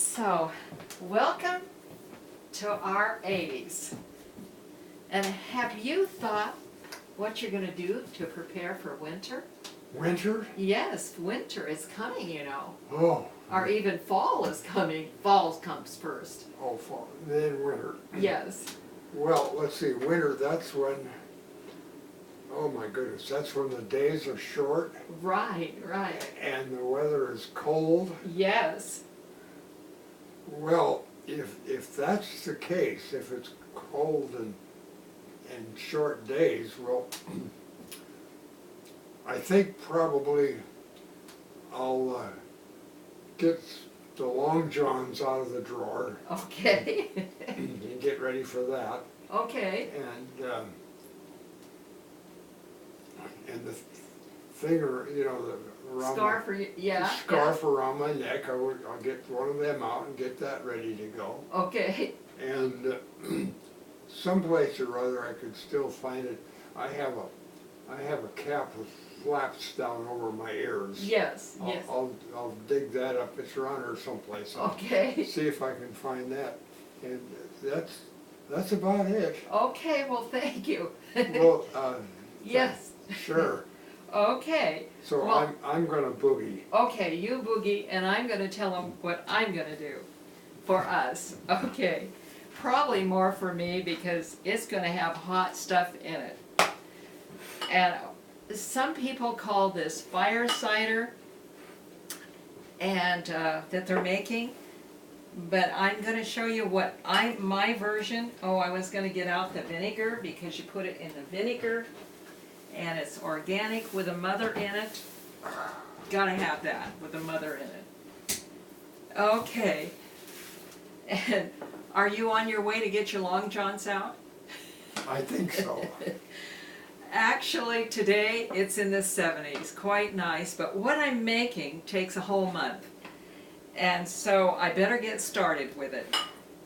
So, welcome to our 80s. And have you thought what you're going to do to prepare for winter? Winter? Yes, winter is coming, you know. Oh. Or even fall is coming. Fall comes first. Oh, fall, then winter. Yes. Well, let's see, winter, that's when, oh my goodness, that's when the days are short Right, right. and the weather is cold. Yes. Well, if that's the case, if it's cold and short days, well, I think probably I'll get the long johns out of the drawer Okay. and get ready for that. Okay. And the thing, you know, around Scarf for you, yeah. scarf around my neck, I'll get one of them out and get that ready to go. Yeah. Okay. And someplace or other I could still find it. I have a cap with flaps down over my ears. Yes, yes. I'll dig that up. It's around here someplace. I'll Okay. see if I can find that. And that's about it. Okay, well, thank you. Well, Yes. sure. Okay. So Well- I'm gonna boogie. Okay, you boogie, and I'm going to tell them what I'm going to do for us. Okay. Probably more for me because it's going to have hot stuff in it. And some people call this fire cider and that they're making. But I'm going to show you what my version. Oh, I was going to get out the vinegar because you put it in the vinegar. And it's organic with a mother in it. Gotta have that with a mother in it. Okay. And are you on your way to get your long johns out? I think so. Actually, today it's in the 70s. Quite nice. But what I'm making takes a whole month. And so I better get started with it.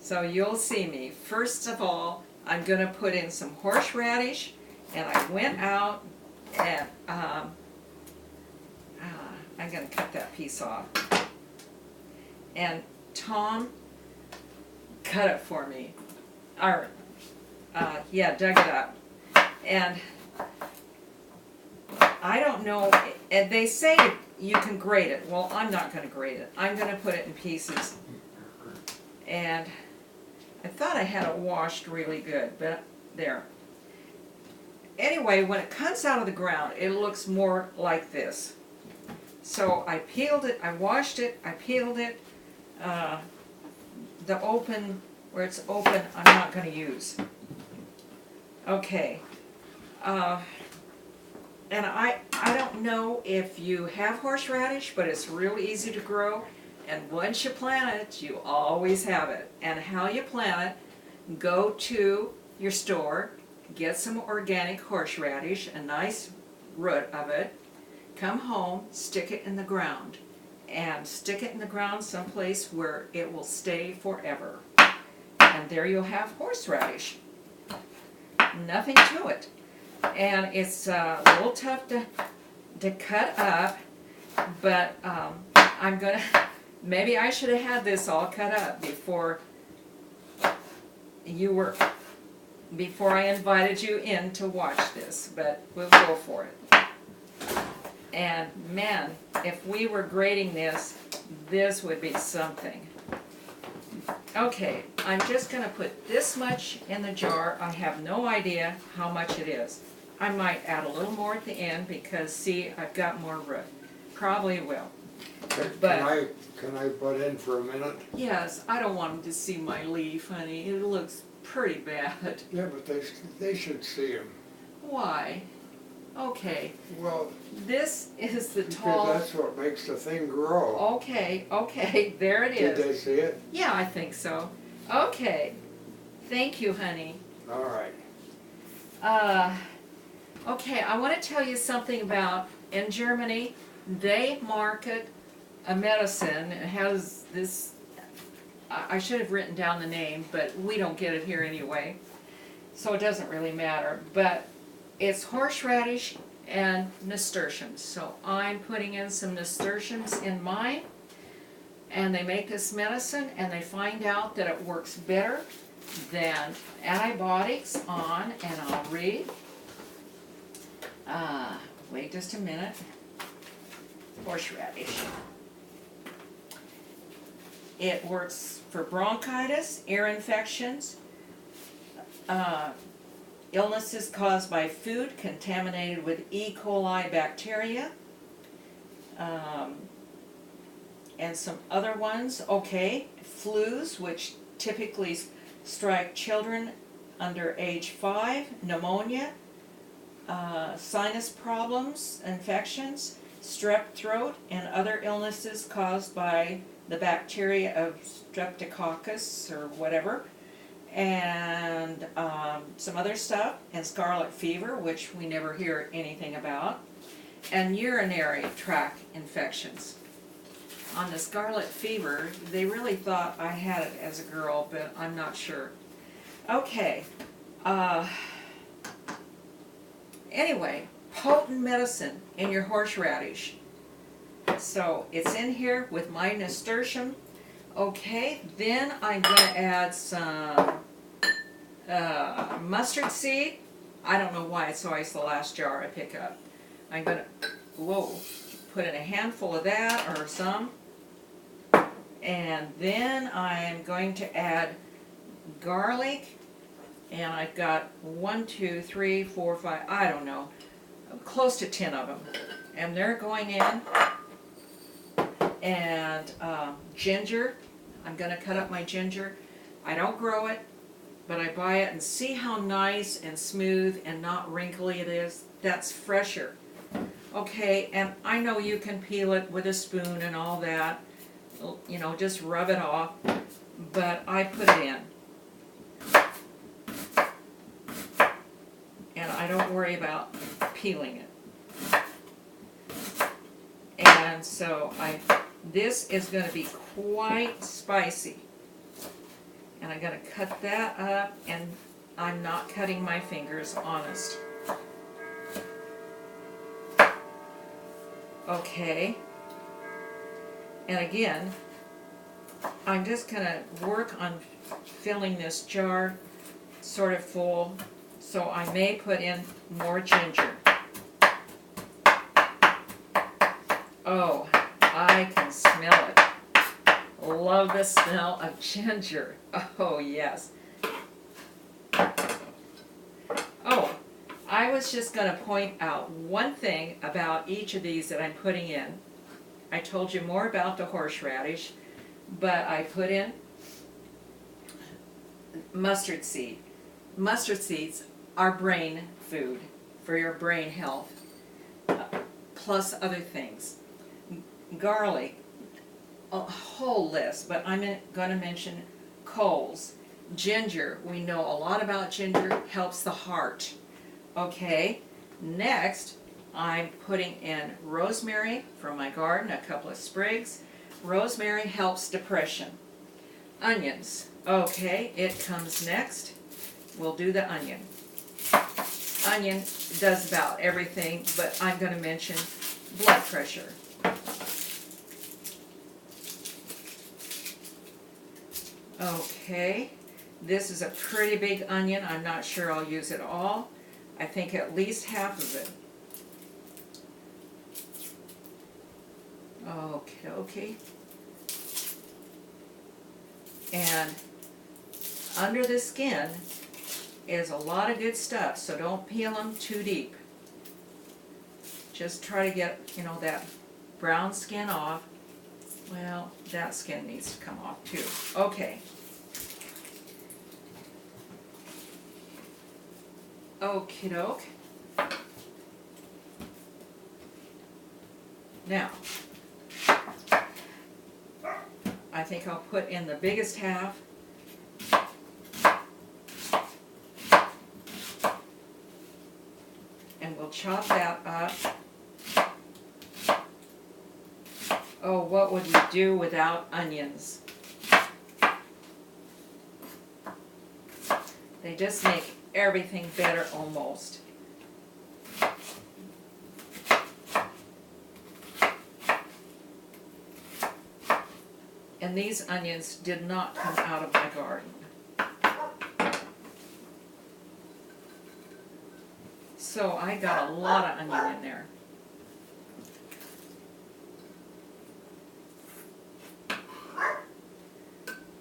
So you'll see me. First of all, I'm going to put in some horseradish. And I went out and I'm going to cut that piece off. And Tom cut it for me. Or, yeah, dug it up. And I don't know, and they say you can grate it. Well, I'm not going to grate it. I'm going to put it in pieces. And I thought I had it washed really good, but there. Anyway, when it comes out of the ground, it looks more like this. So I peeled it, I washed it, I peeled it. The open, where it's open, I'm not going to use. Okay. And I don't know if you have horseradish, but it's real easy to grow. And once you plant it, you always have it. And how you plant it, go to your store, get some organic horseradish, a nice root of it, come home, stick it in the ground, and stick it in the ground someplace where it will stay forever. And there you'll have horseradish. Nothing to it. And it's a little tough to cut up, but I'm gonna, maybe I should have had this all cut up before I invited you in to watch this, but we'll go for it. And man, if we were grading this, this would be something. Okay, I'm just going to put this much in the jar. I have no idea how much it is. I might add a little more at the end because, see, I've got more root. Probably will. But Can I butt in for a minute? yes, I don't want them to see my leaf, honey. It looks pretty bad. Yeah, but they should see him. Why? Okay, Well, this is the because tall. that's what makes the thing grow. Okay, okay, there it Did is. they see it? Yeah, I think so. Okay, thank you, honey. All right. Okay, I want to tell you something about, in Germany, they market a medicine. It has this, I should have written down the name, but we don't get it here anyway, so it doesn't really matter. But it's horseradish and nasturtiums. So I'm putting in some nasturtiums in mine. And they make this medicine and they find out that it works better than antibiotics on, and I'll read. Wait just a minute. Horseradish. It works for bronchitis, ear infections, illnesses caused by food contaminated with E. coli bacteria, and some other ones. Okay, flus, which typically strike children under age 5, pneumonia, sinus problems, infections, strep throat, and other illnesses caused by the bacteria of streptococcus or whatever, and some other stuff, and scarlet fever, which we never hear anything about, and urinary tract infections. On the scarlet fever, they really thought I had it as a girl, but I'm not sure. Okay, anyway, potent medicine in your horseradish. So it's in here with my nasturtium. Okay, then I'm going to add some mustard seed. I don't know why it's always the last jar I pick up. I'm going to, put in a handful of that or some. And then I'm going to add garlic. And I've got 1, 2, 3, 4, 5, I don't know, close to 10 of them. And they're going in. And ginger. I'm going to cut up my ginger. I don't grow it, but I buy it, and see how nice and smooth and not wrinkly it is. That's fresher. Okay, and I know you can peel it with a spoon and all that. You know, just rub it off. But I put it in. And I don't worry about peeling it. And so this is going to be quite spicy. And I'm going to cut that up, and I'm not cutting my fingers, honest. Okay. And again, I'm just going to work on filling this jar sort of full, so I may put in more ginger. Oh, I can smell it. Love the smell of ginger. Oh, yes. Oh, I was just going to point out one thing about each of these that I'm putting in. I told you more about the horseradish, but I put in mustard seed. Mustard seeds are brain food for your brain health, plus other things. Garlic, a whole list, but I'm going to mention coals. Ginger, we know a lot about ginger, helps the heart. Okay, next I'm putting in rosemary from my garden, a couple of sprigs. Rosemary helps depression. Onions, okay, it comes next. We'll do the onion. Onion does about everything, but I'm going to mention blood pressure. Okay, this is a pretty big onion. I'm not sure I'll use it all. I think at least half of it. Okay. And under the skin is a lot of good stuff, so don't peel them too deep. Just try to get, that brown skin off. Well, that skin needs to come off too. Okay. Okie doke. Now, I think I'll put in the biggest half. And we'll chop that up. Oh, what would we do without onions? They just make everything better almost. And these onions did not come out of my garden. So I got a lot of onion in there.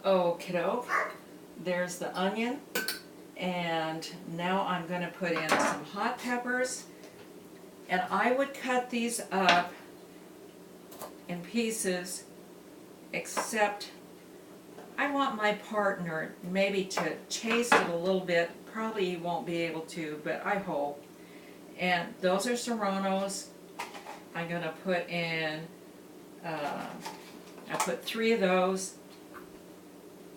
Oh, kiddo, there's the onion. And now I'm going to put in some hot peppers. And I would cut these up in pieces, except I want my partner maybe to taste it a little bit. Probably he won't be able to, but I hope. And those are serranos. I'm going to put in, I put 3 of those.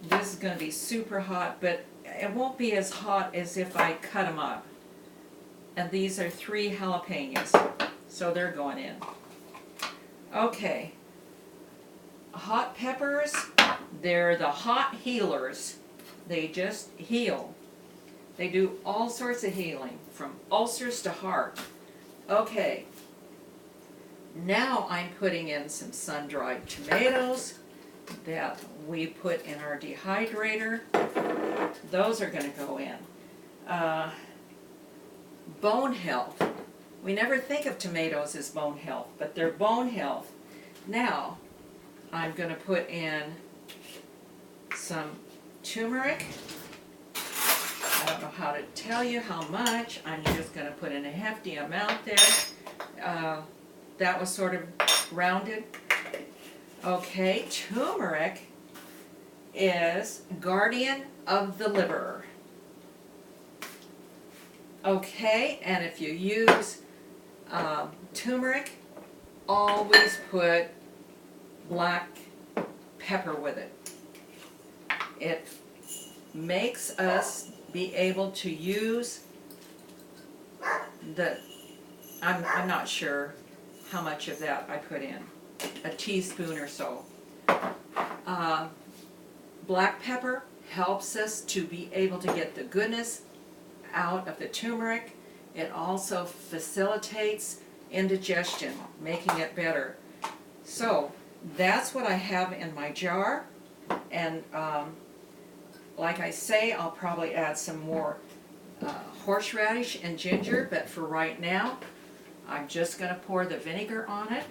This is going to be super hot, but it won't be as hot as if I cut them up. And these are 3 jalapenos, so they're going in. Okay, hot peppers, they're the hot healers. They just heal. They do all sorts of healing, from ulcers to heart. Okay, now I'm putting in some sun-dried tomatoes that we put in our dehydrator. Those are going to go in. Bone health. We never think of tomatoes as bone health, but they're bone health. Now, I'm going to put in some turmeric. I don't know how to tell you how much. I'm just going to put in a hefty amount there. That was sort of rounded. Okay, turmeric is guardian of the liver. Okay, and if you use turmeric, always put black pepper with it. It makes us be able to use the, I'm not sure how much of that I put in, a teaspoon or so. Black pepper helps us to be able to get the goodness out of the turmeric. It also facilitates indigestion, making it better. So that's what I have in my jar, and like I say, I'll probably add some more horseradish and ginger, but for right now I'm just going to pour the vinegar on it.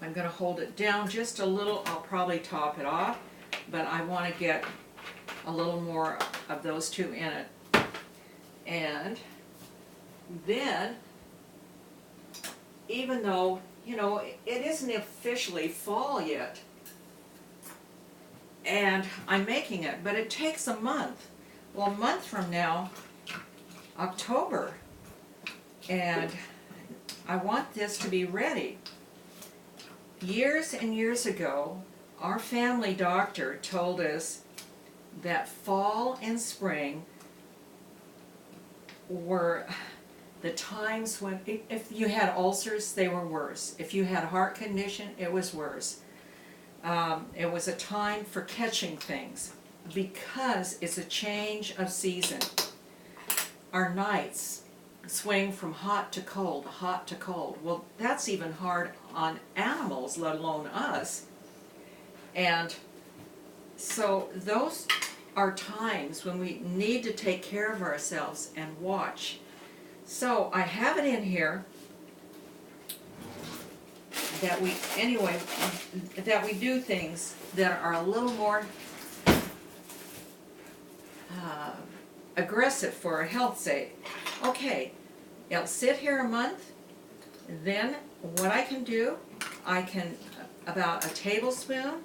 I'm going to hold it down just a little. I'll probably top it off, but I want to get a little more of those 2 in it. And then, even though, you know, it isn't officially fall yet, and I'm making it, but it takes a month. Well, a month from now, October, and I want this to be ready. Years and years ago, our family doctor told us that fall and spring were the times when, if you had ulcers, they were worse. If you had a heart condition, it was worse. It was a time for catching things because it's a change of season. Our nights swing from hot to cold, hot to cold. Well, that's even hard on animals, let alone us. And so those are times when we need to take care of ourselves and watch. So I have it in here that we, anyway, that we do things that are a little more aggressive for our health's sake. Okay, it'll sit here a month. Then what I can do, I can about a tablespoon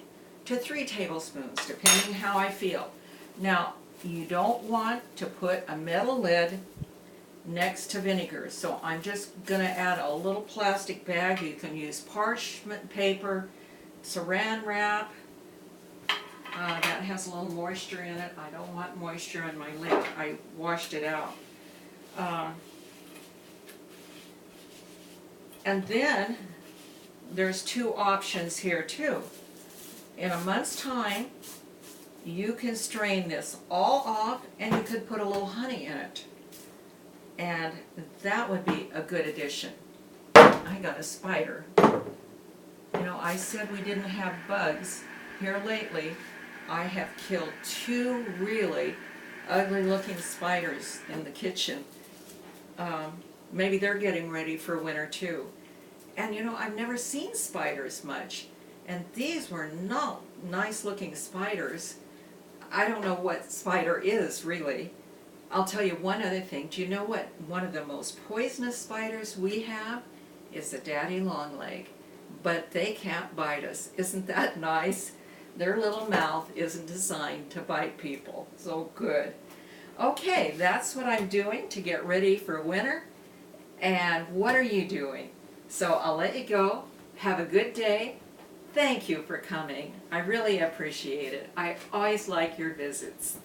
to 3 tablespoons, depending how I feel. Now, you don't want to put a metal lid next to vinegar, so I'm just going to add a little plastic bag. You can use parchment paper, saran wrap. That has a little moisture in it. I don't want moisture on my lid. I washed it out. And then there's 2 options here too. In a month's time, you can strain this all off and you could put a little honey in it. and that would be a good addition. I got a spider. You know, I said we didn't have bugs. Here lately, I have killed 2 really ugly looking spiders in the kitchen. Maybe they're getting ready for winter too. And you know, I've never seen spiders much. And these were not nice looking spiders. I don't know what spider is really. I'll tell you one other thing. Do you know what one of the most poisonous spiders we have is the daddy longleg? But they can't bite us. Isn't that nice? Their little mouth isn't designed to bite people. So good. Okay, that's what I'm doing to get ready for winter. And what are you doing? So I'll let you go. Have a good day. Thank you for coming. I really appreciate it. I always like your visits.